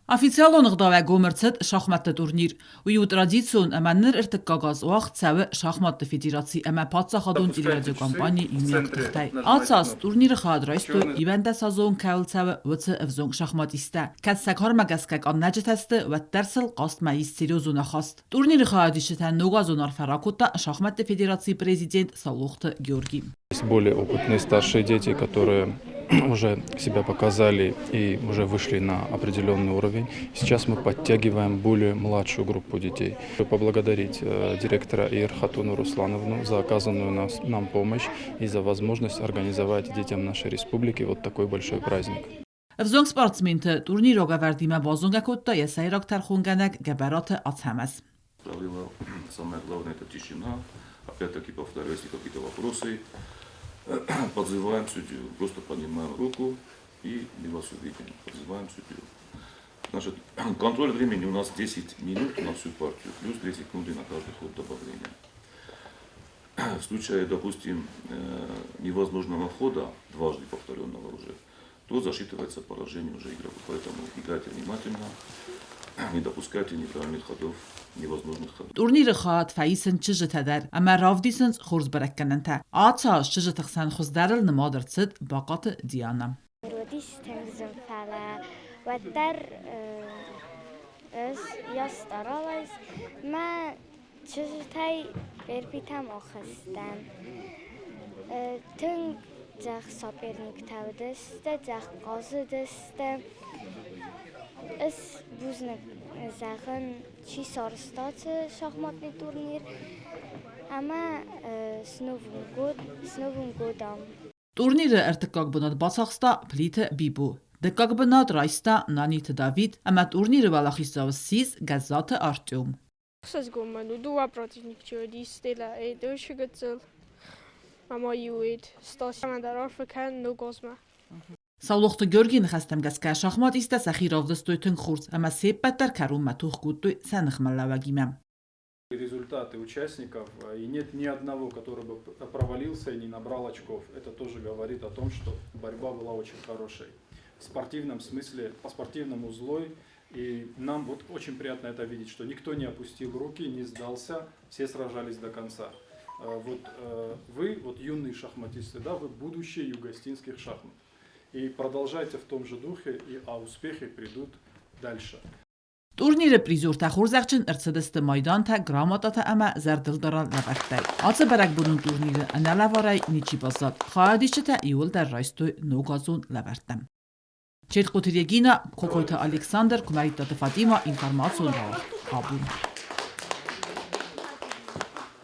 Официально нагдавай гомерцет шахматты турнир. Уйу традицион аманнер иртиккагаз уақт сәві шахматты федерации әмә патса хадун телерадиокомпания имияқтықтай. Атсас турниры хадрайсту ивенде сазон кәул сәві вүтсі эвзон шахматисті. Кәтсәк хармагәскәк аннәжетәсті вәттәрсіл qaст мәйіс сериозуна хаст. Турниры хадишетән нугазонар фаракутта шахматты федерации президент Салухты Георгий. Есть более опытные старшие дети, которые уже себя показали и уже вышли на определенный уровень. Сейчас мы подтягиваем более младшую группу детей. Поблагодарить директора Ирхатуну Руслановну за оказанную нам помощь и за возможность организовать детям нашей республики вот такой большой праздник. Эвзонг спортсменты турнир огавардима базунгакутта ясайрак тархунганак габарат ацхамас. Правило, самое главное это тишина. Опять-таки повторяю, если какие-то вопросы, подзываем судью, просто поднимаем руку и мы вас увидим. Подзываем судью. Значит, контроль времени у нас 10 минут на всю партию, плюс 2 секунды на каждый ход добавления. В случае, допустим, невозможного хода, дважды повторенного уже, то засчитывается поражение уже игроку. Поэтому играйте внимательно, не допускайте неправильных ходов, невозможных ходов. Турниры хат фаисен чижетәдәр, әмә равдисен хурз бәрәккәнәнтә. Атса чижетықсан хуздәріл нымадыр цит бақаты Диана. Равдис тәңгізім фәлә вәттәр өз ястаралайз. Мә чижетай бербитәм ахыстан. Түң жақ соперник тәудісті, жақ қазыдысты. Is buznik zeggen чи sarstadse шахматный турнир, ama snovum godam. Турниры әртіккак бұнат басақста плиті бибу. Діккак бұнат райста наниты Давид, әмә турниры балахистауыз сіз газзаты Артем. Σας гоману дуа противник чудистила и душигацел. Мама юит, стас мандарар фекен no gozma. Салухты Георгий нхастам газка шахмат иста сахировдыстой тын хурс, әмә сеппәттер кәрум мәтух күттой сәніх мәлләвәгимем. Результаты участников, и нет ни одного, который бы провалился и не набрал очков. Это тоже говорит о том, что борьба была очень хорошей. В спортивном смысле, по спортивному злой. И нам вот очень приятно это видеть, что никто не опустил руки, не сдался, все сражались до конца. Вот вы, вот юные шахматисты, да, вы будущее югостинских шахмат. И продолжайте в том же духе, а успехи придут дальше. Турниры призор тәхурзәкчен әрцедесті майдан тә грамотата әмә зәрділдаран ләбәктай. Аты бәрәк бұның турниры әнәләварай ничи базат. Хаадиші тә иул дәр райстой ногазун ләбәрттім. Четқоты Регина, Кокойта Александр, Кумарита Фатима, информацион раух. Абун.